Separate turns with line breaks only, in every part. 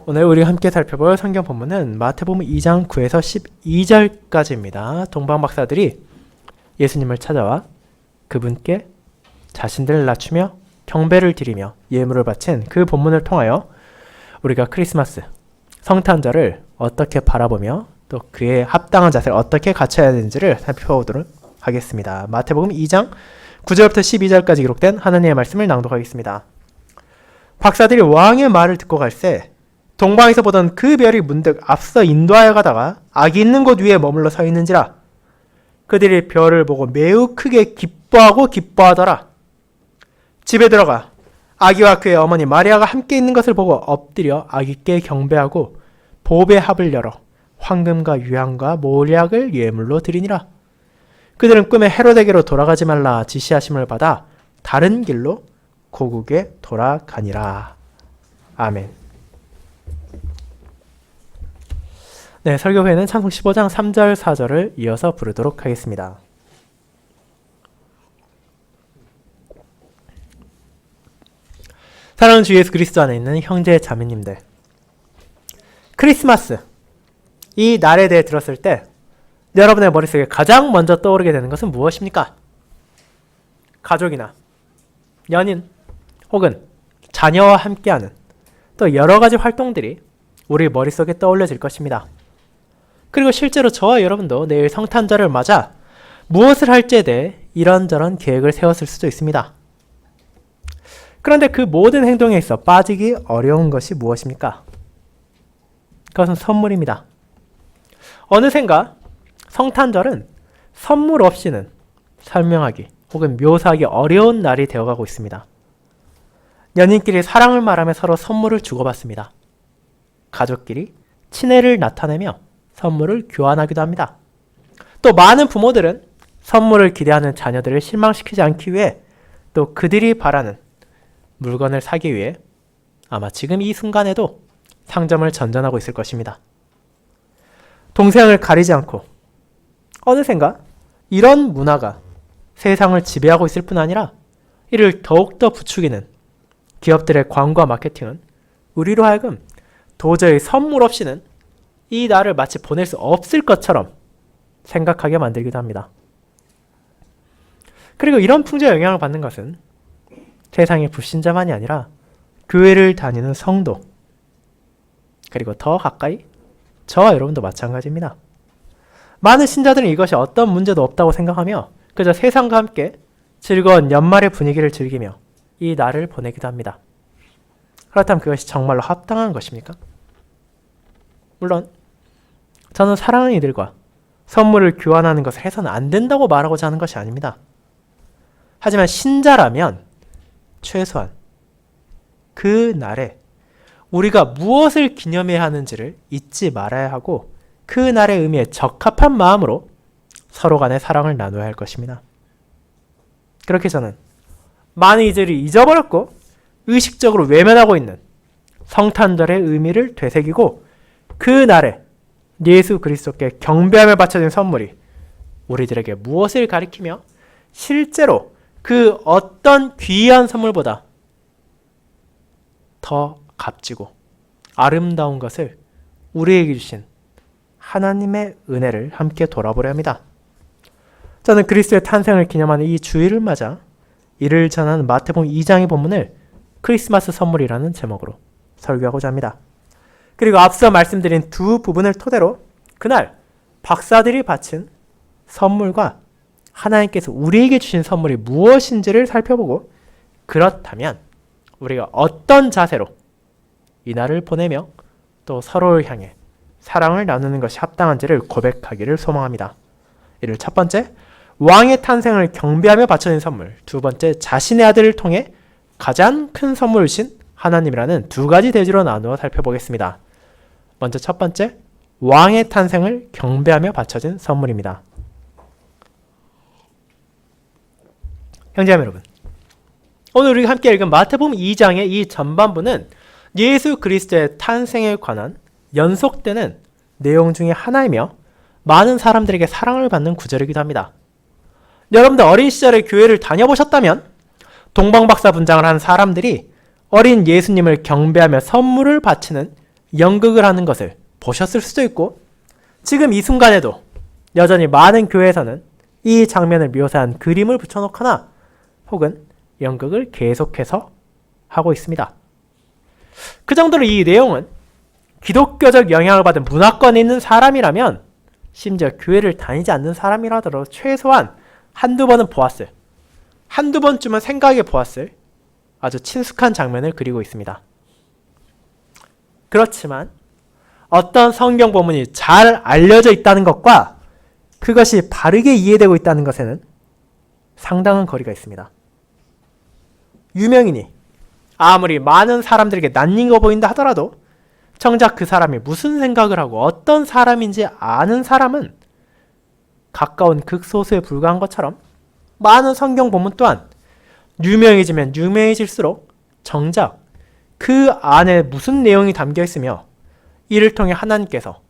오늘 우리가 함께 살펴볼 성경 본문은 마태복음 2장 9에서 12절까지입니다. 동방 박사들이 예수님을 찾아와 그분께 자신들을 낮추며 경배를 드리며 예물을 바친 그 본문을 통하여 우리가 크리스마스 성탄절을 어떻게 바라보며 또 그에 합당한 자세를 어떻게 갖춰야 되는지를 살펴보도록 하겠습니다. 마태복음 2장 9절부터 12절까지 기록된 하나님의 말씀을 낭독하겠습니다. 박사들이 왕의 말을 듣고 갈새 동방에서 보던 그 별이 문득 앞서 인도하여 가다가 악이 있는 곳 위에 머물러 서 있는지라. 그들이 별을 보고 매우 크게 기뻐하더라. 집에 들어가 아기와 그의 어머니 마리아가 함께 있는 것을 보고 엎드려 아기께 경배하고 보배 합을 열어 황금과 유향과 몰약을 예물로 드리니라. 그들은 꿈에 헤로데게로 돌아가지 말라 지시하심을 받아 다른 길로 고국에 돌아가니라. 아멘. 네, 설교 후에는 찬송 15장 3절 4절을 이어서 부르도록 하겠습니다. 사랑하는 주 예수 그리스도 안에 있는 형제 자매님들, 크리스마스 이 날에 대해 들었을 때 여러분의 머릿속에 가장 먼저 떠오르게 되는 것은 무엇입니까? 가족이나 연인 혹은 자녀와 함께하는 또 여러 가지 활동들이 우리 머릿속에 떠올려질 것입니다. 그리고 실제로 저와 여러분도 내일 성탄절을 맞아 무엇을 할지에 대해 이런저런 계획을 세웠을 수도 있습니다. 그런데 그 모든 행동에 있어 빠지기 어려운 것이 무엇입니까? 그것은 선물입니다. 어느샌가 성탄절은 선물 없이는 설명하기 혹은 묘사하기 어려운 날이 되어가고 있습니다. 연인끼리 사랑을 말하며 서로 선물을 주고받습니다. 가족끼리 친애를 나타내며 선물을 교환하기도 합니다. 또 많은 부모들은 선물을 기대하는 자녀들을 실망시키지 않기 위해 또 그들이 바라는 물건을 사기 위해 아마 지금 이 순간에도 상점을 전전하고 있을 것입니다. 동서양을 가리지 않고 어느샌가 이런 문화가 세상을 지배하고 있을 뿐 아니라 이를 더욱더 부추기는 기업들의 광고와 마케팅은 우리로 하여금 도저히 선물 없이는 이 날을 마치 보낼 수 없을 것처럼 생각하게 만들기도 합니다. 그리고 이런 풍조의 영향을 받는 것은 세상의 불신자만이 아니라 교회를 다니는 성도, 그리고 더 가까이 저와 여러분도 마찬가지입니다. 많은 신자들은 이것이 어떤 문제도 없다고 생각하며 그저 세상과 함께 즐거운 연말의 분위기를 즐기며 이 날을 보내기도 합니다. 그렇다면 그것이 정말로 합당한 것입니까? 물론 저는 사랑하는 이들과 선물을 교환하는 것을 해서는 안 된다고 말하고자 하는 것이 아닙니다. 하지만 신자라면 최소한 그 날에 우리가 무엇을 기념해야 하는지를 잊지 말아야 하고 그 날의 의미에 적합한 마음으로 서로 간의 사랑을 나눠야 할 것입니다. 그렇게 저는 많은 이들이 잊어버렸고 의식적으로 외면하고 있는 성탄절의 의미를 되새기고 그 날에 예수 그리스도께 경배하며 바쳐진 선물이 우리들에게 무엇을 가리키며 실제로 그 어떤 귀한 선물보다 더 값지고 아름다운 것을 우리에게 주신 하나님의 은혜를 함께 돌아보려 합니다. 저는 그리스도의 탄생을 기념하는 이 주일을 맞아 이를 전하는 마태복음 2장의 본문을 크리스마스 선물이라는 제목으로 설교하고자 합니다. 그리고 앞서 말씀드린 두 부분을 토대로 그날 박사들이 바친 선물과 하나님께서 우리에게 주신 선물이 무엇인지를 살펴보고 그렇다면 우리가 어떤 자세로 이 날을 보내며 또 서로를 향해 사랑을 나누는 것이 합당한지를 고백하기를 소망합니다. 이를 첫 번째, 왕의 탄생을 경배하며 바쳐진 선물, 두 번째, 자신의 아들을 통해 가장 큰 선물을 주신 하나님이라는 두 가지 대지로 나누어 살펴보겠습니다. 먼저 첫 번째, 왕의 탄생을 경배하며 바쳐진 선물입니다. 형제자매 여러분, 오늘 우리가 함께 읽은 마태복음 2장의 이 전반부는 예수 그리스도의 탄생에 관한 연속되는 내용 중에 하나이며 많은 사람들에게 사랑을 받는 구절이기도 합니다. 여러분들 어린 시절에 교회를 다녀보셨다면 동방박사 분장을 한 사람들이 어린 예수님을 경배하며 선물을 바치는 연극을 하는 것을 보셨을 수도 있고 지금 이 순간에도 여전히 많은 교회에서는 이 장면을 묘사한 그림을 붙여놓거나 혹은 연극을 계속해서 하고 있습니다. 그 정도로 이 내용은 기독교적 영향을 받은 문화권에 있는 사람이라면 심지어 교회를 다니지 않는 사람이라더라도 최소한 한두 번은 보았을, 한두 번쯤은 생각해 보았을 아주 친숙한 장면을 그리고 있습니다. 그렇지만 어떤 성경 본문이 잘 알려져 있다는 것과 그것이 바르게 이해되고 있다는 것에는 상당한 거리가 있습니다. 유명인이 아무리 많은 사람들에게 낯익어 보인다 하더라도 정작 그 사람이 무슨 생각을 하고 어떤 사람인지 아는 사람은 가까운 극소수에 불과한 것처럼 많은 성경 본문 또한 유명해지면 유명해질수록 정작 그 안에 무슨 내용이 담겨 있으며 이를 통해 하나님께서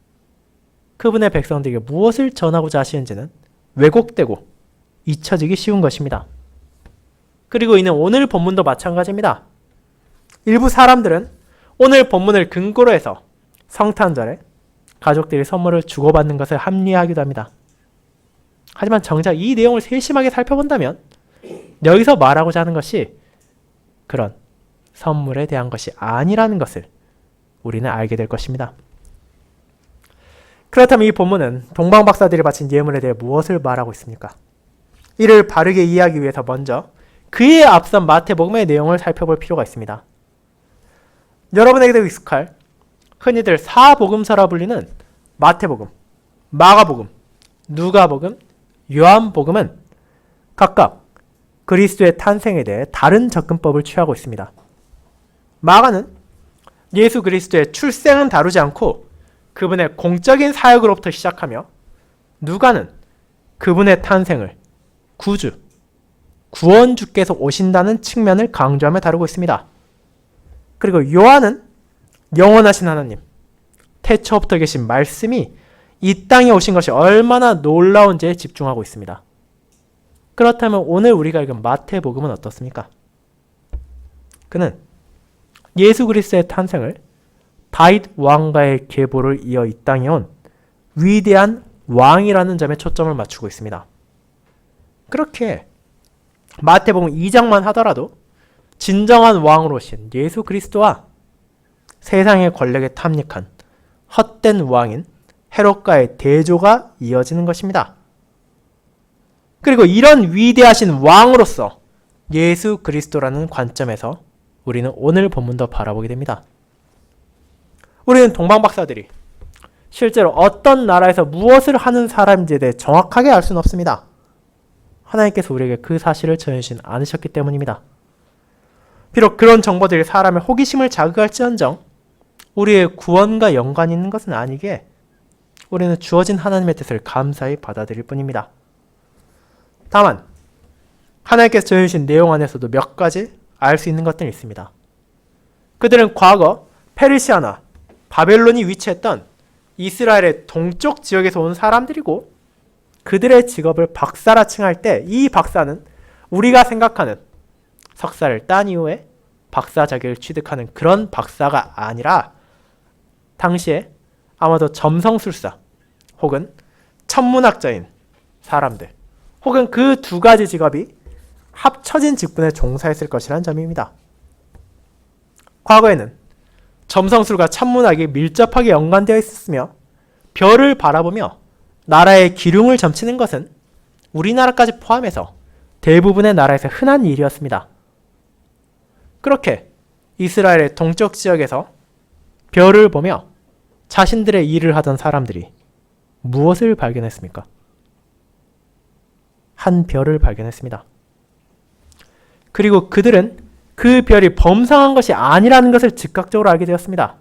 그분의 백성들에게 무엇을 전하고자 하시는지는 왜곡되고 잊혀지기 쉬운 것입니다. 그리고 이는 오늘 본문도 마찬가지입니다. 일부 사람들은 오늘 본문을 근거로 해서 성탄절에 가족들이 선물을 주고받는 것을 합리화하기도 합니다. 하지만 정작 이 내용을 세심하게 살펴본다면 여기서 말하고자 하는 것이 그런 선물에 대한 것이 아니라는 것을 우리는 알게 될 것입니다. 그렇다면 이 본문은 동방박사들이 바친 예물에 대해 무엇을 말하고 있습니까? 이를 바르게 이해하기 위해서 먼저 그에 앞선 마태복음의 내용을 살펴볼 필요가 있습니다. 여러분에게도 익숙할 흔히들 사복음서라 불리는 마태복음, 마가복음, 누가복음, 요한복음은 각각 그리스도의 탄생에 대해 다른 접근법을 취하고 있습니다. 마가는 예수 그리스도의 출생은 다루지 않고 그분의 공적인 사역으로부터 시작하며 누가는 그분의 탄생을 구주, 구원주께서 오신다는 측면을 강조하며 다루고 있습니다. 그리고 요한은 영원하신 하나님, 태초부터 계신 말씀이 이 땅에 오신 것이 얼마나 놀라운지에 집중하고 있습니다. 그렇다면 오늘 우리가 읽은 마태복음은 어떻습니까? 그는 예수 그리스도의 탄생을 다윗 왕가의 계보를 이어 이 땅에 온 위대한 왕이라는 점에 초점을 맞추고 있습니다. 그렇게 마태복음 2장만 하더라도 진정한 왕으로 오신 예수 그리스도와 세상의 권력에 탐닉한 헛된 왕인 헤롯과의 대조가 이어지는 것입니다. 그리고 이런 위대하신 왕으로서 예수 그리스도라는 관점에서 우리는 오늘 본문도 바라보게 됩니다. 우리는 동방박사들이 실제로 어떤 나라에서 무엇을 하는 사람인지에 대해 정확하게 알 수는 없습니다. 하나님께서 우리에게 그 사실을 전해주신 않으셨기 때문입니다. 비록 그런 정보들이 사람의 호기심을 자극할지언정 우리의 구원과 연관이 있는 것은 아니기에 우리는 주어진 하나님의 뜻을 감사히 받아들일 뿐입니다. 다만 하나님께서 전해주신 내용 안에서도 몇 가지 알 수 있는 것들이 있습니다. 그들은 과거 페르시아나 바벨론이 위치했던 이스라엘의 동쪽 지역에서 온 사람들이고 그들의 직업을 박사라 칭할 때 이 박사는 우리가 생각하는 석사를 딴 이후에 박사 자격을 취득하는 그런 박사가 아니라 당시에 아마도 점성술사 혹은 천문학자인 사람들 혹은 그 두 가지 직업이 합쳐진 직분에 종사했을 것이라는 점입니다. 과거에는 점성술과 천문학이 밀접하게 연관되어 있었으며 별을 바라보며 나라의 기륭을 점치는 것은 우리나라까지 포함해서 대부분의 나라에서 흔한 일이었습니다. 그렇게 이스라엘의 동쪽 지역에서 별을 보며 자신들의 일을 하던 사람들이 무엇을 발견했습니까? 한 별을 발견했습니다. 그리고 그들은 그 별이 범상한 것이 아니라는 것을 즉각적으로 알게 되었습니다.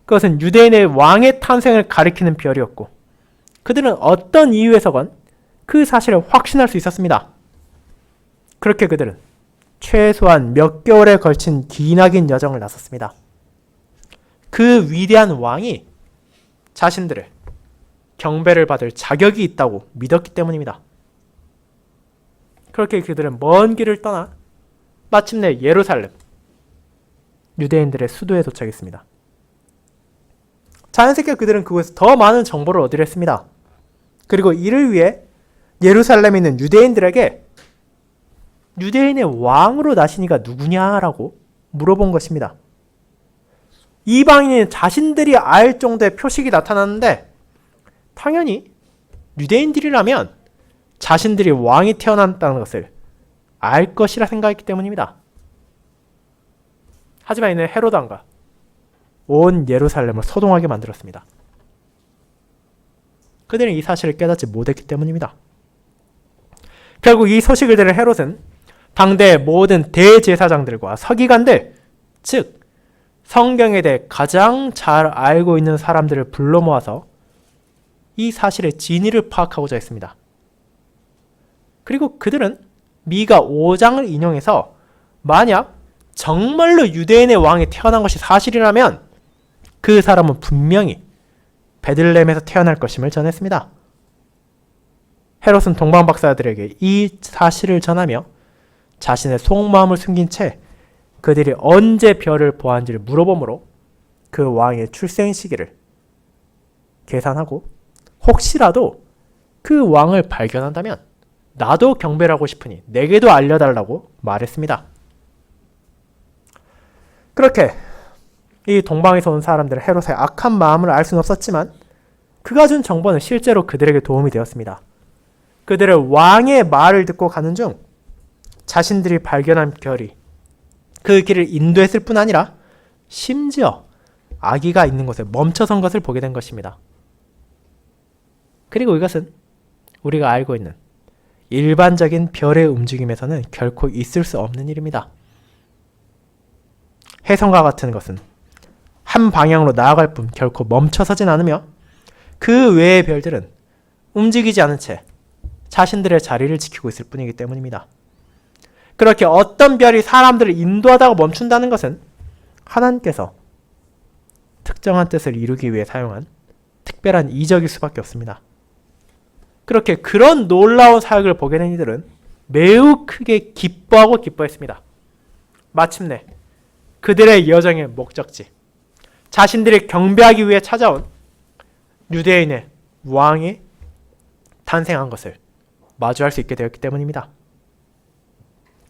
그것은 유대인의 왕의 탄생을 가리키는 별이었고 그들은 어떤 이유에서건 그 사실을 확신할 수 있었습니다. 그렇게 그들은 최소한 몇 개월에 걸친 기나긴 여정을 나섰습니다. 그 위대한 왕이 자신들을 경배를 받을 자격이 있다고 믿었기 때문입니다. 그렇게 그들은 먼 길을 떠나 마침내 예루살렘, 유대인들의 수도에 도착했습니다. 자연스럽게 그들은 그곳에서 더 많은 정보를 얻으려 했습니다. 그리고 이를 위해 예루살렘에 있는 유대인들에게 유대인의 왕으로 나시니가 누구냐라고 물어본 것입니다. 이방인은 자신들이 알 정도의 표식이 나타났는데 당연히 유대인들이라면 자신들이 왕이 태어났다는 것을 알 것이라 생각했기 때문입니다. 하지만 이는 헤로드 왕가 온 예루살렘을 소동하게 만들었습니다. 그들은 이 사실을 깨닫지 못했기 때문입니다. 결국 이 소식을 들은 헤롯은 당대의 모든 대제사장들과 서기관들, 즉 성경에 대해 가장 잘 알고 있는 사람들을 불러 모아서 이 사실의 진위를 파악하고자 했습니다. 그리고 그들은 미가 5장을 인용해서 만약 정말로 유대인의 왕이 태어난 것이 사실이라면 그 사람은 분명히 베들레헴에서 태어날 것임을 전했습니다. 헤롯은 동방박사들에게 이 사실을 전하며 자신의 속마음을 숨긴 채 그들이 언제 별을 보았는지를 물어보므로 그 왕의 출생 시기를 계산하고 혹시라도 그 왕을 발견한다면 나도 경배를 하고 싶으니 내게도 알려달라고 말했습니다. 그렇게 이 동방에서 온 사람들은 헤롯의 악한 마음을 알 수는 없었지만 그가 준 정보는 실제로 그들에게 도움이 되었습니다. 그들은 왕의 말을 듣고 가는 중 자신들이 발견한 별이 그 길을 인도했을 뿐 아니라 심지어 아기가 있는 곳에 멈춰선 것을 보게 된 것입니다. 그리고 이것은 우리가 알고 있는 일반적인 별의 움직임에서는 결코 있을 수 없는 일입니다. 혜성과 같은 것은 한 방향으로 나아갈 뿐 결코 멈춰서진 않으며 그 외의 별들은 움직이지 않은 채 자신들의 자리를 지키고 있을 뿐이기 때문입니다. 그렇게 어떤 별이 사람들을 인도하다가 멈춘다는 것은 하나님께서 특정한 뜻을 이루기 위해 사용한 특별한 이적일 수밖에 없습니다. 그렇게 그런 놀라운 사역을 보게 된 이들은 매우 크게 기뻐하고 기뻐했습니다. 마침내 그들의 여정의 목적지, 자신들이 경배하기 위해 찾아온 유대인의 왕이 탄생한 것을 마주할 수 있게 되었기 때문입니다.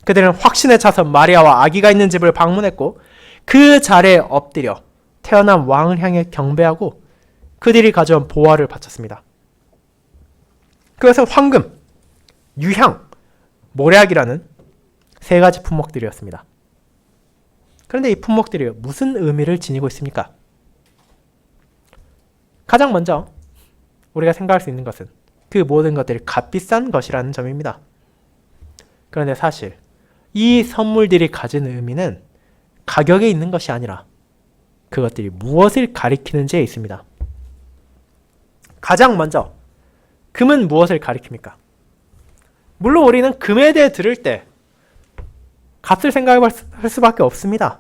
그들은 확신에 차서 마리아와 아기가 있는 집을 방문했고 그 자리에 엎드려 태어난 왕을 향해 경배하고 그들이 가져온 보화를 바쳤습니다. 그것은 황금, 유향, 모략이라는 세 가지 품목들이었습니다. 그런데 이 품목들이 무슨 의미를 지니고 있습니까? 가장 먼저 우리가 생각할 수 있는 것은 그 모든 것들이 값비싼 것이라는 점입니다. 그런데 사실 이 선물들이 가진 의미는 가격에 있는 것이 아니라 그것들이 무엇을 가리키는지에 있습니다. 가장 먼저 금은 무엇을 가리킵니까? 물론 우리는 금에 대해 들을 때 값을 생각할 수밖에 없습니다.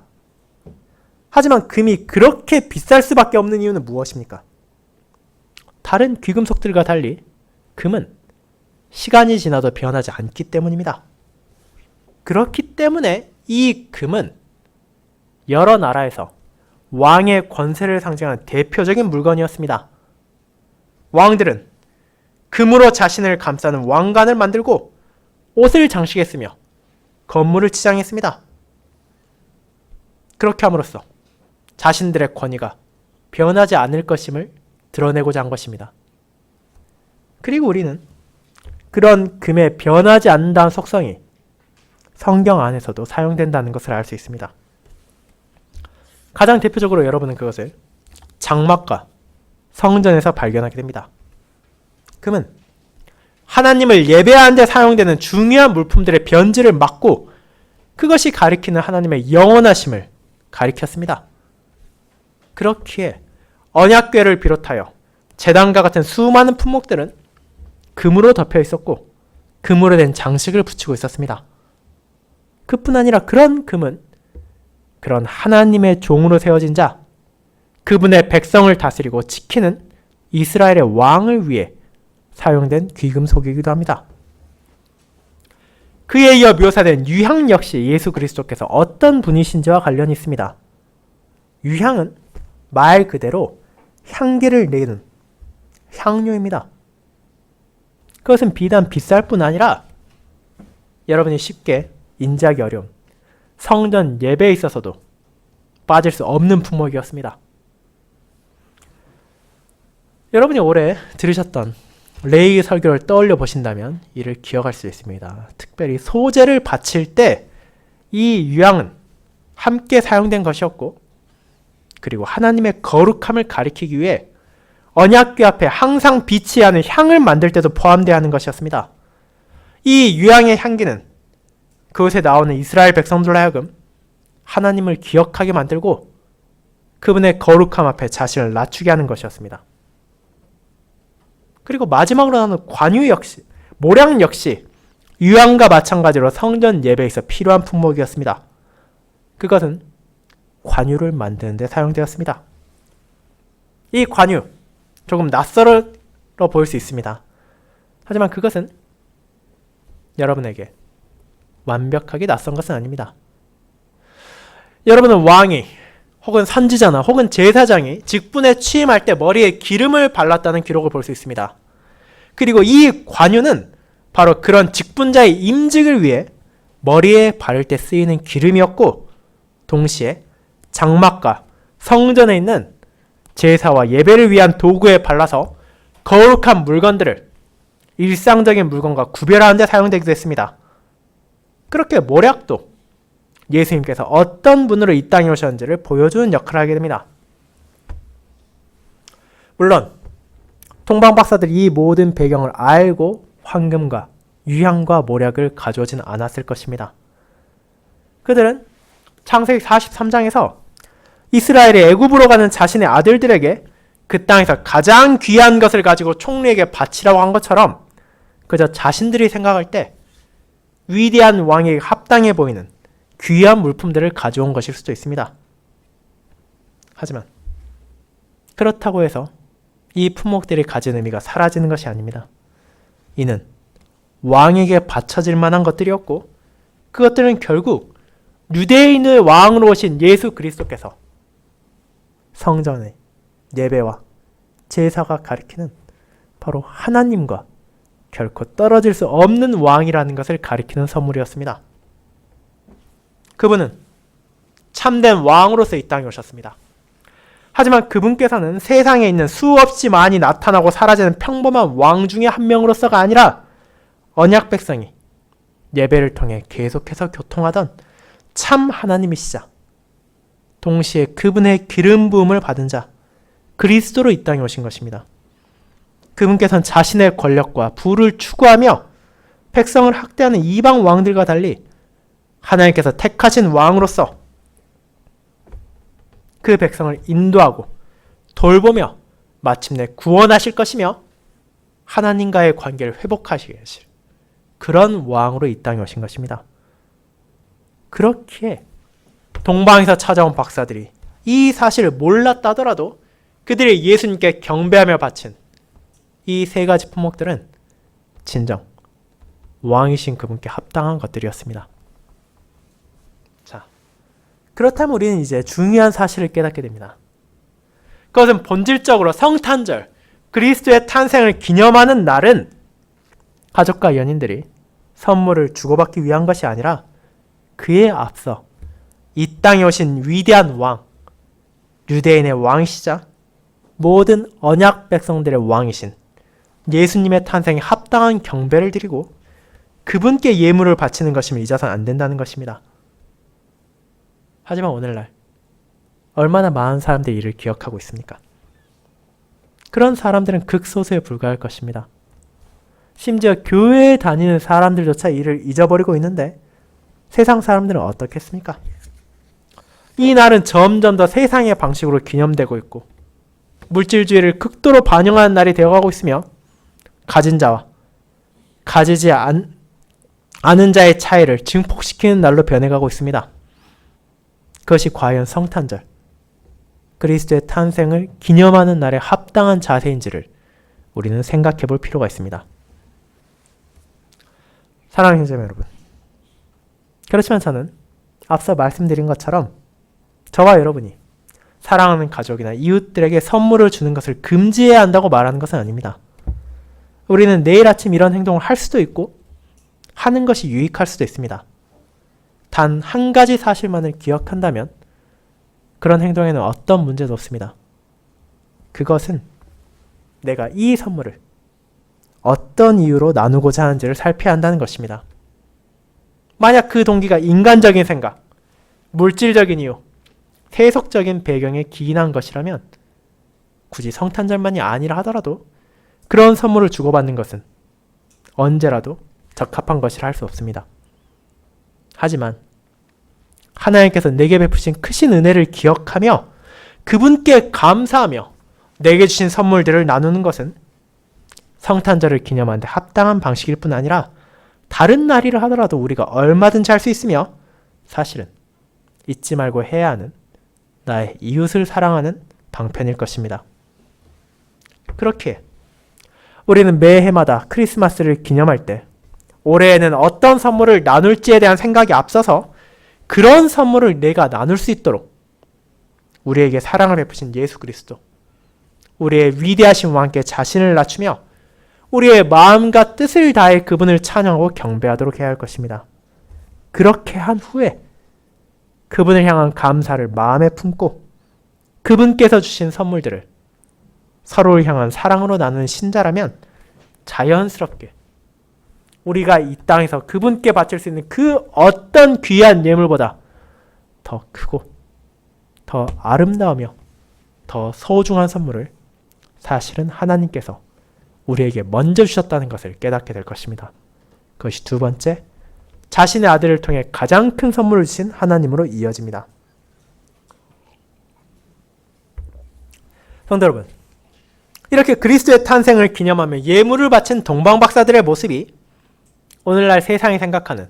하지만 금이 그렇게 비쌀 수밖에 없는 이유는 무엇입니까? 다른 귀금속들과 달리 금은 시간이 지나도 변하지 않기 때문입니다. 그렇기 때문에 이 금은 여러 나라에서 왕의 권세를 상징하는 대표적인 물건이었습니다. 왕들은 금으로 자신을 감싸는 왕관을 만들고 옷을 장식했으며 건물을 치장했습니다. 그렇게 함으로써 자신들의 권위가 변하지 않을 것임을 드러내고자 한 것입니다. 그리고 우리는 그런 금의 변하지 않는다는 속성이 성경 안에서도 사용된다는 것을 알 수 있습니다. 가장 대표적으로 여러분은 그것을 장막과 성전에서 발견하게 됩니다. 금은 하나님을 예배하는 데 사용되는 중요한 물품들의 변질을 막고 그것이 가리키는 하나님의 영원하심을 가리켰습니다. 그렇기에 언약궤를 비롯하여 제단과 같은 수많은 품목들은 금으로 덮여 있었고 금으로 된 장식을 붙이고 있었습니다. 그뿐 아니라 그런 금은 그런 하나님의 종으로 세워진 자, 그분의 백성을 다스리고 지키는 이스라엘의 왕을 위해 사용된 귀금속이기도 합니다. 그에 이어 묘사된 유향 역시 예수 그리스도께서 어떤 분이신지와 관련이 있습니다. 유향은 말 그대로 향기를 내는 향료입니다. 그것은 비단 비쌀 뿐 아니라 여러분이 쉽게 인지하기 어려운 성전 예배에 있어서도 빠질 수 없는 품목이었습니다. 여러분이 올해 들으셨던 레이 설교를 떠올려 보신다면 이를 기억할 수 있습니다. 특별히 소제를 바칠 때 이 유향은 함께 사용된 것이었고, 그리고 하나님의 거룩함을 가리키기 위해 언약궤 앞에 항상 비치해야 하는 향을 만들 때도 포함되어야 하는 것이었습니다. 이 유향의 향기는 그곳에 나오는 이스라엘 백성들로 하여금 하나님을 기억하게 만들고 그분의 거룩함 앞에 자신을 낮추게 하는 것이었습니다. 그리고 마지막으로 나오는 관유 역시, 모략 역시 유향과 마찬가지로 성전 예배에서 필요한 품목이었습니다. 그것은 관유를 만드는 데 사용되었습니다. 이 관유, 조금 낯설어 보일 수 있습니다. 하지만 그것은 여러분에게 완벽하게 낯선 것은 아닙니다. 여러분은 왕이 혹은 선지자나 혹은 제사장이 직분에 취임할 때 머리에 기름을 발랐다는 기록을 볼 수 있습니다. 그리고 이 관유는 바로 그런 직분자의 임직을 위해 머리에 바를 때 쓰이는 기름이었고, 동시에 장막과 성전에 있는 제사와 예배를 위한 도구에 발라서 거룩한 물건들을 일상적인 물건과 구별하는 데 사용되기도 했습니다. 그렇게 모략도 예수님께서 어떤 분으로 이 땅에 오셨는지를 보여주는 역할을 하게 됩니다. 물론 동방 박사들이 이 모든 배경을 알고 황금과 유향과 모략을 가져오진 않았을 것입니다. 그들은 창세기 43장에서 이스라엘이 애굽으로 가는 자신의 아들들에게 그 땅에서 가장 귀한 것을 가지고 총리에게 바치라고 한 것처럼 그저 자신들이 생각할 때 위대한 왕에게 합당해 보이는 귀한 물품들을 가져온 것일 수도 있습니다. 하지만 그렇다고 해서 이 품목들이 가진 의미가 사라지는 것이 아닙니다. 이는 왕에게 바쳐질 만한 것들이었고, 그것들은 결국 유대인의 왕으로 오신 예수 그리스도께서 성전의 예배와 제사가 가리키는 바로 하나님과 결코 떨어질 수 없는 왕이라는 것을 가리키는 선물이었습니다. 그분은 참된 왕으로서 이 땅에 오셨습니다. 하지만 그분께서는 세상에 있는 수없이 많이 나타나고 사라지는 평범한 왕 중에 한 명으로서가 아니라 언약 백성이 예배를 통해 계속해서 교통하던 참 하나님이시자, 동시에 그분의 기름 부음을 받은 자 그리스도로 이 땅에 오신 것입니다. 그분께서는 자신의 권력과 부를 추구하며 백성을 학대하는 이방 왕들과 달리 하나님께서 택하신 왕으로서 그 백성을 인도하고 돌보며 마침내 구원하실 것이며 하나님과의 관계를 회복하시게 하실 그런 왕으로 이 땅에 오신 것입니다. 그렇기에 동방에서 찾아온 박사들이 이 사실을 몰랐다 하더라도 그들이 예수님께 경배하며 바친 이 세 가지 품목들은 진정 왕이신 그분께 합당한 것들이었습니다. 자, 그렇다면 우리는 이제 중요한 사실을 깨닫게 됩니다. 그것은 본질적으로 성탄절, 그리스도의 탄생을 기념하는 날은 가족과 연인들이 선물을 주고받기 위한 것이 아니라 그에 앞서 이 땅에 오신 위대한 왕, 유대인의 왕이시자 모든 언약 백성들의 왕이신 예수님의 탄생에 합당한 경배를 드리고 그분께 예물을 바치는 것임을 잊어서는 안 된다는 것입니다. 하지만 오늘날 얼마나 많은 사람들이 이를 기억하고 있습니까? 그런 사람들은 극소수에 불과할 것입니다. 심지어 교회에 다니는 사람들조차 이를 잊어버리고 있는데 세상 사람들은 어떻겠습니까? 이 날은 점점 더 세상의 방식으로 기념되고 있고 물질주의를 극도로 반영하는 날이 되어가고 있으며 가진 자와 가지지 않은 자의 차이를 증폭시키는 날로 변해가고 있습니다. 그것이 과연 성탄절, 그리스도의 탄생을 기념하는 날에 합당한 자세인지를 우리는 생각해 볼 필요가 있습니다. 사랑하는 형제자매 여러분, 그렇지만 저는 앞서 말씀드린 것처럼 저와 여러분이 사랑하는 가족이나 이웃들에게 선물을 주는 것을 금지해야 한다고 말하는 것은 아닙니다. 우리는 내일 아침 이런 행동을 할 수도 있고 하는 것이 유익할 수도 있습니다. 단 한 가지 사실만을 기억한다면 그런 행동에는 어떤 문제도 없습니다. 그것은 내가 이 선물을 어떤 이유로 나누고자 하는지를 살펴야 한다는 것입니다. 만약 그 동기가 인간적인 생각, 물질적인 이유, 세속적인 배경에 기인한 것이라면 굳이 성탄절만이 아니라 하더라도 그런 선물을 주고받는 것은 언제라도 적합한 것이라 할 수 없습니다. 하지만 하나님께서 내게 베푸신 크신 은혜를 기억하며 그분께 감사하며 내게 주신 선물들을 나누는 것은 성탄절을 기념하는 데 합당한 방식일 뿐 아니라 다른 날이라 하더라도 우리가 얼마든지 할 수 있으며 사실은 잊지 말고 해야 하는 나의 이웃을 사랑하는 방편일 것입니다. 그렇게 우리는 매해마다 크리스마스를 기념할 때 올해에는 어떤 선물을 나눌지에 대한 생각이 앞서서 그런 선물을 내가 나눌 수 있도록 우리에게 사랑을 베푸신 예수 그리스도, 우리의 위대하신 왕께 자신을 낮추며 우리의 마음과 뜻을 다해 그분을 찬양하고 경배하도록 해야 할 것입니다. 그렇게 한 후에 그분을 향한 감사를 마음에 품고 그분께서 주신 선물들을 서로를 향한 사랑으로 나누는 신자라면 자연스럽게 우리가 이 땅에서 그분께 바칠 수 있는 그 어떤 귀한 예물보다 더 크고 더 아름다우며 더 소중한 선물을 사실은 하나님께서 우리에게 먼저 주셨다는 것을 깨닫게 될 것입니다. 그것이 두 번째, 자신의 아들을 통해 가장 큰 선물을 주신 하나님으로 이어집니다. 성도 여러분, 이렇게 그리스도의 탄생을 기념하며 예물을 바친 동방박사들의 모습이 오늘날 세상이 생각하는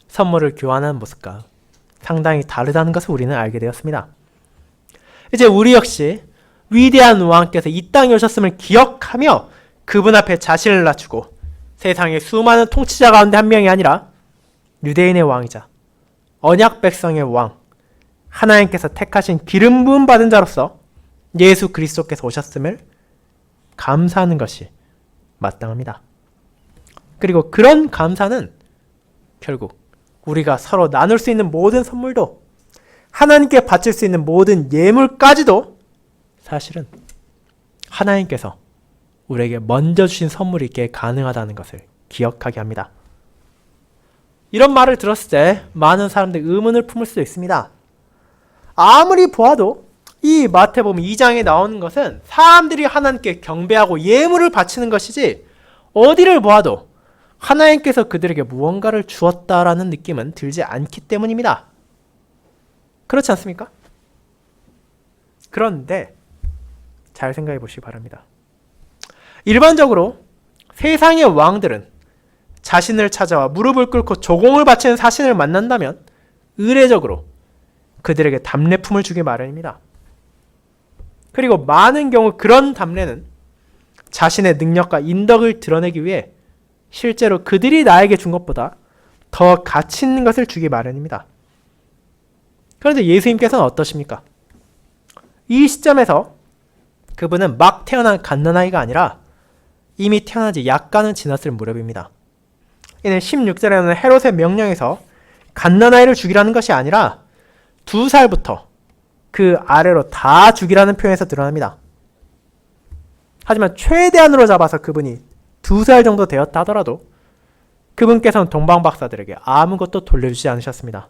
선물을 교환하는 모습과 상당히 다르다는 것을 우리는 알게 되었습니다. 이제 우리 역시 위대한 왕께서 이 땅에 오셨음을 기억하며 그분 앞에 자신을 낮추고 세상의 수많은 통치자 가운데 한 명이 아니라 유대인의 왕이자 언약 백성의 왕, 하나님께서 택하신 기름 부음 받은 자로서 예수 그리스도께서 오셨음을 감사하는 것이 마땅합니다. 그리고 그런 감사는 결국 우리가 서로 나눌 수 있는 모든 선물도 하나님께 바칠 수 있는 모든 예물까지도 사실은 하나님께서 우리에게 먼저 주신 선물이기에 가능하다는 것을 기억하게 합니다. 이런 말을 들었을 때 많은 사람들이 의문을 품을 수도 있습니다. 아무리 보아도 이 마태복음 2장에 나오는 것은 사람들이 하나님께 경배하고 예물을 바치는 것이지 어디를 보아도 하나님께서 그들에게 무언가를 주었다라는 느낌은 들지 않기 때문입니다. 그렇지 않습니까? 그런데 잘 생각해 보시기 바랍니다. 일반적으로 세상의 왕들은 자신을 찾아와 무릎을 꿇고 조공을 바치는 사신을 만난다면 의례적으로 그들에게 답례품을 주기 마련입니다. 그리고 많은 경우 그런 답례는 자신의 능력과 인덕을 드러내기 위해 실제로 그들이 나에게 준 것보다 더 가치 있는 것을 주기 마련입니다. 그런데 예수님께서는 어떠십니까? 이 시점에서 그분은 막 태어난 갓난아이가 아니라 이미 태어난 지 약간은 지났을 무렵입니다. 이는 16절에는 헤롯의 명령에서 갓난아이를 죽이라는 것이 아니라 2살부터 그 아래로 다 죽이라는 표현에서 드러납니다. 하지만 최대한으로 잡아서 그분이 2살 정도 되었다 하더라도 그분께서는 동방박사들에게 아무것도 돌려주지 않으셨습니다.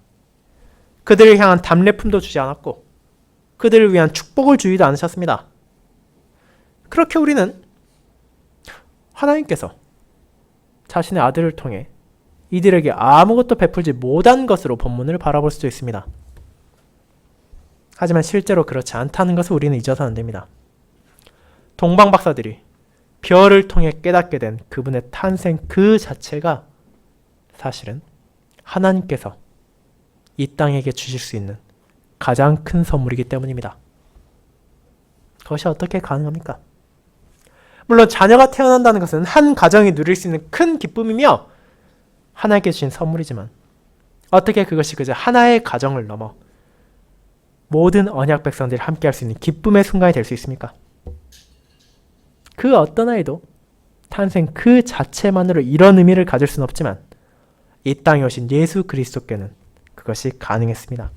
그들을 향한 답례품도 주지 않았고 그들을 위한 축복을 주지도 않으셨습니다. 그렇게 우리는 하나님께서 자신의 아들을 통해 이들에게 아무것도 베풀지 못한 것으로 본문을 바라볼 수도 있습니다. 하지만 실제로 그렇지 않다는 것을 우리는 잊어서는 안 됩니다. 동방박사들이 별을 통해 깨닫게 된 그분의 탄생 그 자체가 사실은 하나님께서 이 땅에게 주실 수 있는 가장 큰 선물이기 때문입니다. 그것이 어떻게 가능합니까? 물론 자녀가 태어난다는 것은 한 가정이 누릴 수 있는 큰 기쁨이며 하나님께 주신 선물이지만 어떻게 그것이 그저 하나의 가정을 넘어 모든 언약 백성들이 함께 할 수 있는 기쁨의 순간이 될 수 있습니까? 그 어떤 아이도 탄생 그 자체만으로 이런 의미를 가질 수는 없지만 이 땅에 오신 예수 그리스도께는 그것이 가능했습니다.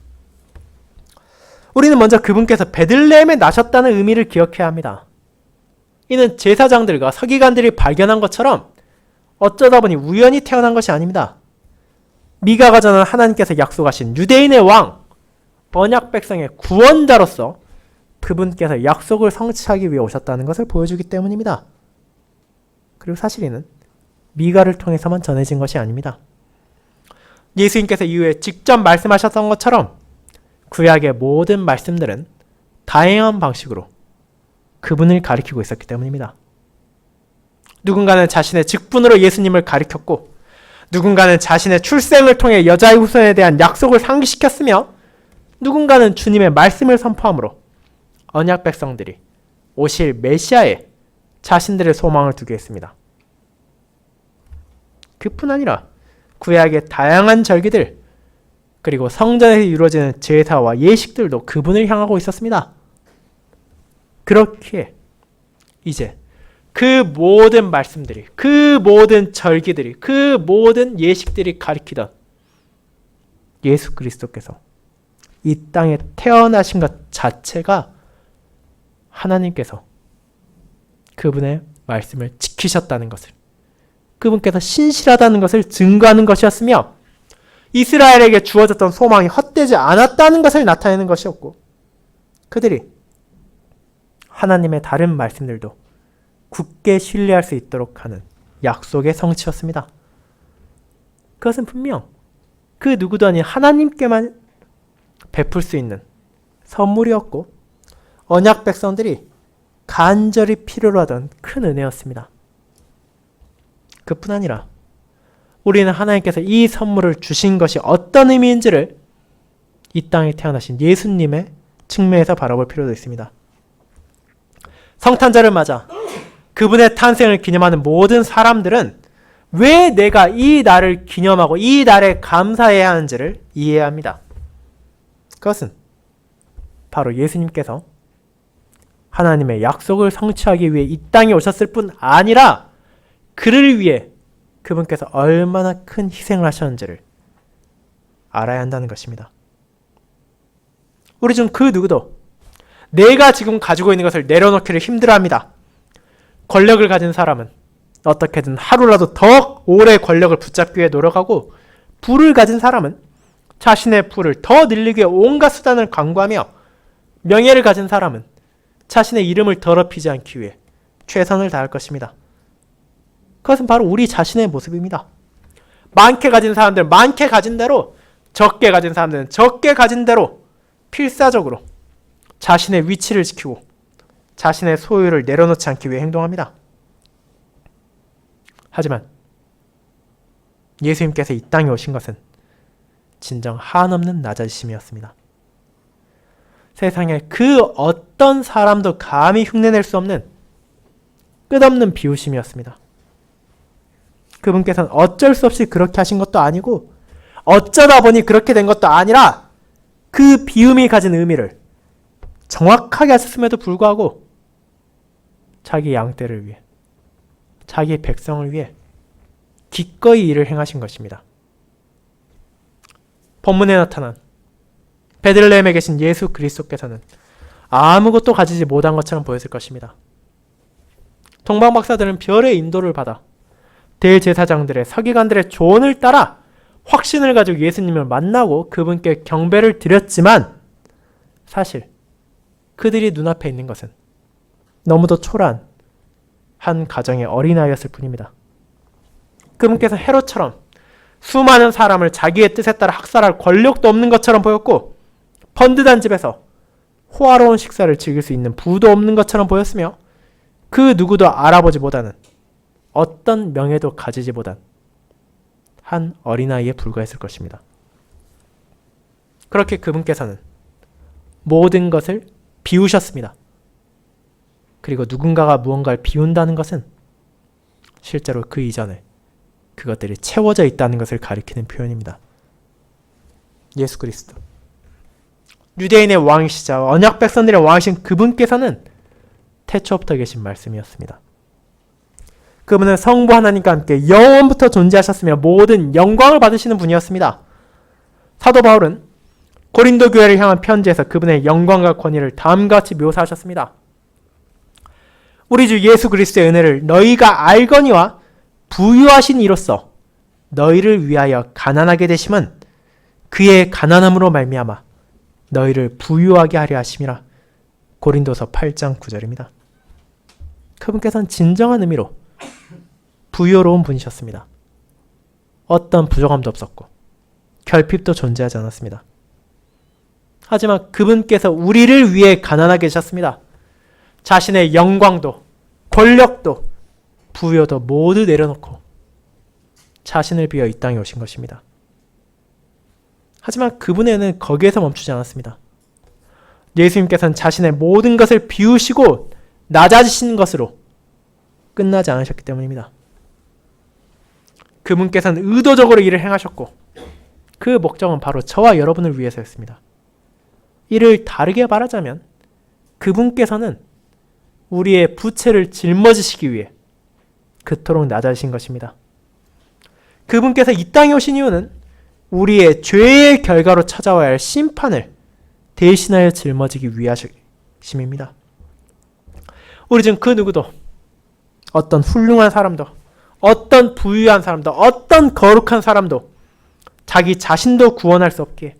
우리는 먼저 그분께서 베들레헴에 나셨다는 의미를 기억해야 합니다. 이는 제사장들과 서기관들이 발견한 것처럼 어쩌다 보니 우연히 태어난 것이 아닙니다. 미가가 전한 하나님께서 약속하신 유대인의 왕, 언약 백성의 구원자로서 그분께서 약속을 성취하기 위해 오셨다는 것을 보여주기 때문입니다. 그리고 사실 이는 미가를 통해서만 전해진 것이 아닙니다. 예수님께서 이후에 직접 말씀하셨던 것처럼 구약의 모든 말씀들은 다양한 방식으로 그분을 가리키고 있었기 때문입니다. 누군가는 자신의 직분으로 예수님을 가리켰고 누군가는 자신의 출생을 통해 여자의 후손에 대한 약속을 상기시켰으며 누군가는 주님의 말씀을 선포함으로 언약 백성들이 오실 메시아에 자신들의 소망을 두게 했습니다. 그뿐 아니라 구약의 다양한 절기들 그리고 성전에서 이루어지는 제사와 예식들도 그분을 향하고 있었습니다. 그렇기에 이제 그 모든 말씀들이, 그 모든 절기들이, 그 모든 예식들이 가리키던 예수 그리스도께서 이 땅에 태어나신 것 자체가 하나님께서 그분의 말씀을 지키셨다는 것을, 그분께서 신실하다는 것을 증거하는 것이었으며 이스라엘에게 주어졌던 소망이 헛되지 않았다는 것을 나타내는 것이었고 그들이 하나님의 다른 말씀들도 굳게 신뢰할 수 있도록 하는 약속의 성취였습니다. 그것은 분명 그 누구도 아닌 하나님께만 베풀 수 있는 선물이었고 언약 백성들이 간절히 필요로 하던 큰 은혜였습니다. 그뿐 아니라 우리는 하나님께서 이 선물을 주신 것이 어떤 의미인지를 이 땅에 태어나신 예수님의 측면에서 바라볼 필요도 있습니다. 성탄절을 맞아 그분의 탄생을 기념하는 모든 사람들은 왜 내가 이 날을 기념하고 이 날에 감사해야 하는지를 이해해야 합니다. 그것은 바로 예수님께서 하나님의 약속을 성취하기 위해 이 땅에 오셨을 뿐 아니라 그를 위해 그분께서 얼마나 큰 희생을 하셨는지를 알아야 한다는 것입니다. 우리 중 그 누구도 내가 지금 가지고 있는 것을 내려놓기를 힘들어합니다. 권력을 가진 사람은 어떻게든 하루라도 더 오래 권력을 붙잡기 위해 노력하고 부를 가진 사람은 자신의 부를 더 늘리기 위해 온갖 수단을 강구하며 명예를 가진 사람은 자신의 이름을 더럽히지 않기 위해 최선을 다할 것입니다. 그것은 바로 우리 자신의 모습입니다. 많게 가진 사람들 많게 가진 대로, 적게 가진 사람들은 적게 가진 대로 필사적으로 자신의 위치를 지키고 자신의 소유를 내려놓지 않기 위해 행동합니다. 하지만 예수님께서 이 땅에 오신 것은 진정 한없는 낮아지심이었습니다. 세상에 그 어떤 사람도 감히 흉내낼 수 없는 끝없는 비우심이었습니다. 그분께서는 어쩔 수 없이 그렇게 하신 것도 아니고 어쩌다 보니 그렇게 된 것도 아니라 그 비움이 가진 의미를 정확하게 하셨음에도 불구하고 자기 양떼를 위해, 자기 백성을 위해 기꺼이 일을 행하신 것입니다. 본문에 나타난 베들레헴에 계신 예수 그리스도께서는 아무것도 가지지 못한 것처럼 보였을 것입니다. 동방박사들은 별의 인도를 받아 대제사장들의 서기관들의 조언을 따라 확신을 가지고 예수님을 만나고 그분께 경배를 드렸지만 사실 그들이 눈앞에 있는 것은 너무도 초라한 한 가정의 어린아이였을 뿐입니다. 그분께서 헤롯처럼 수많은 사람을 자기의 뜻에 따라 학살할 권력도 없는 것처럼 보였고 번듯한 집에서 호화로운 식사를 즐길 수 있는 부도 없는 것처럼 보였으며 그 누구도 알아보지 못하는 어떤 명예도 가지지 못한 한 어린아이에 불과했을 것입니다. 그렇게 그분께서는 모든 것을 비우셨습니다. 그리고 누군가가 무언가를 비운다는 것은 실제로 그 이전에 그것들이 채워져 있다는 것을 가리키는 표현입니다. 예수 그리스도, 유대인의 왕이시자 언약 백성들의 왕이신 그분께서는 태초부터 계신 말씀이었습니다. 그분은 성부 하나님과 함께 영원부터 존재하셨으며 모든 영광을 받으시는 분이었습니다. 사도 바울은 고린도 교회를 향한 편지에서 그분의 영광과 권위를 다음과 같이 묘사하셨습니다. 우리 주 예수 그리스도의 은혜를 너희가 알거니와 부유하신 이로써 너희를 위하여 가난하게 되심은 그의 가난함으로 말미암아 너희를 부유하게 하려 하심이라. 고린도서 8장 9절입니다. 그분께서는 진정한 의미로 부유로운 분이셨습니다. 어떤 부족함도 없었고 결핍도 존재하지 않았습니다. 하지만 그분께서 우리를 위해 가난하게 되셨습니다. 자신의 영광도 권력도 부여도 모두 내려놓고 자신을 비워 이 땅에 오신 것입니다. 하지만 그분에는 거기에서 멈추지 않았습니다. 예수님께서는 자신의 모든 것을 비우시고 낮아지신 것으로 끝나지 않으셨기 때문입니다. 그분께서는 의도적으로 일을 행하셨고 그 목적은 바로 저와 여러분을 위해서였습니다. 이를 다르게 말하자면 그분께서는 우리의 부채를 짊어지시기 위해 그토록 낮아지신 것입니다. 그분께서 이 땅에 오신 이유는 우리의 죄의 결과로 찾아와야 할 심판을 대신하여 짊어지기 위하심입니다. 우리 중 그 누구도 어떤 훌륭한 사람도 어떤 부유한 사람도 어떤 거룩한 사람도 자기 자신도 구원할 수 없기에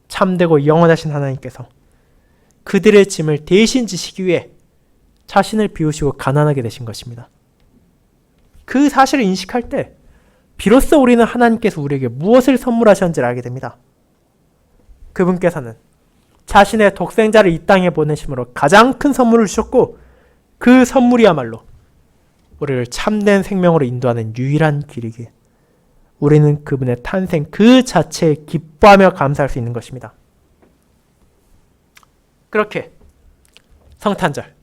참되고 영원하신 하나님께서 그들의 짐을 대신 지시기 위해 자신을 비우시고 가난하게 되신 것입니다. 그 사실을 인식할 때 비로소 우리는 하나님께서 우리에게 무엇을 선물하셨는지를 알게 됩니다. 그분께서는 자신의 독생자를 이 땅에 보내심으로 가장 큰 선물을 주셨고 그 선물이야말로 우리를 참된 생명으로 인도하는 유일한 길이기에 우리는 그분의 탄생 그 자체에 기뻐하며 감사할 수 있는 것입니다. 그렇게 성탄절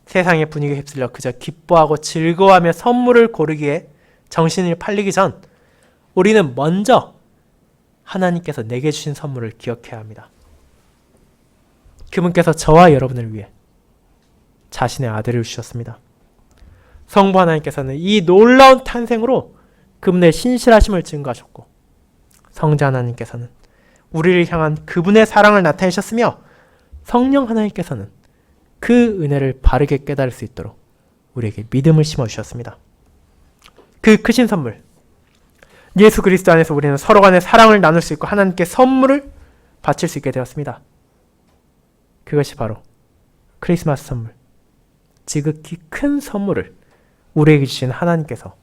세상의 분위기에 휩쓸려 그저 기뻐하고 즐거워하며 선물을 고르기에 정신이 팔리기 전 우리는 먼저 하나님께서 내게 주신 선물을 기억해야 합니다. 그분께서 저와 여러분을 위해 자신의 아들을 주셨습니다. 성부 하나님께서는 이 놀라운 탄생으로 그분의 신실하심을 증거하셨고 성자 하나님께서는 우리를 향한 그분의 사랑을 나타내셨으며 성령 하나님께서는 그 은혜를 바르게 깨달을 수 있도록 우리에게 믿음을 심어주셨습니다. 그 크신 선물 예수 그리스도 안에서 우리는 서로 간의 사랑을 나눌 수 있고 하나님께 선물을 바칠 수 있게 되었습니다. 그것이 바로 크리스마스 선물, 지극히 큰 선물을 우리에게 주신 하나님께서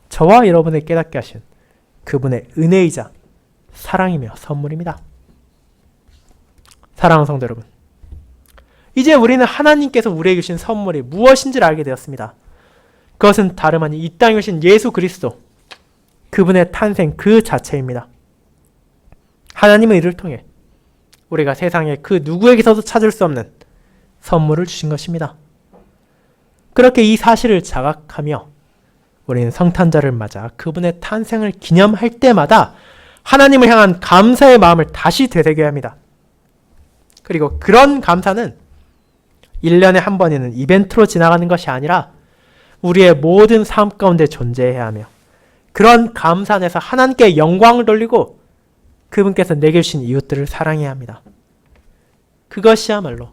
저와 여러분을 깨닫게 하신 그분의 은혜이자 사랑이며 선물입니다. 사랑하는 성도 여러분, 이제 우리는 하나님께서 우리에게 주신 선물이 무엇인지를 알게 되었습니다. 그것은 다름 아닌 이 땅에 오신 예수 그리스도, 그분의 탄생 그 자체입니다. 하나님은 이를 통해 우리가 세상에 그 누구에게서도 찾을 수 없는 선물을 주신 것입니다. 그렇게 이 사실을 자각하며 우리는 성탄절을 맞아 그분의 탄생을 기념할 때마다 하나님을 향한 감사의 마음을 다시 되새겨야 합니다. 그리고 그런 감사는 1년에 한 번 있는 이벤트로 지나가는 것이 아니라 우리의 모든 삶 가운데 존재해야 하며 그런 감사 안에서 하나님께 영광을 돌리고 그분께서 내게 주신 이웃들을 사랑해야 합니다. 그것이야말로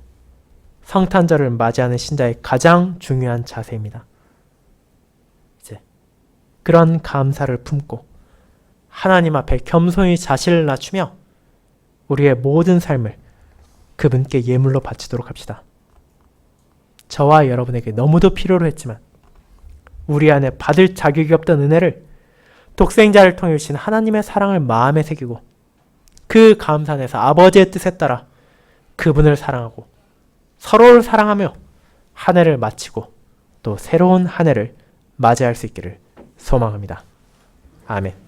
성탄절을 맞이하는 신자의 가장 중요한 자세입니다. 이제 그런 감사를 품고 하나님 앞에 겸손히 자신을 낮추며 우리의 모든 삶을 그분께 예물로 바치도록 합시다. 저와 여러분에게 너무도 필요로 했지만 우리 안에 받을 자격이 없던 은혜를 독생자를 통해 주신 하나님의 사랑을 마음에 새기고 그 감사 안에서 아버지의 뜻에 따라 그분을 사랑하고 서로를 사랑하며 한 해를 마치고 또 새로운 한 해를 맞이할 수 있기를 소망합니다. 아멘.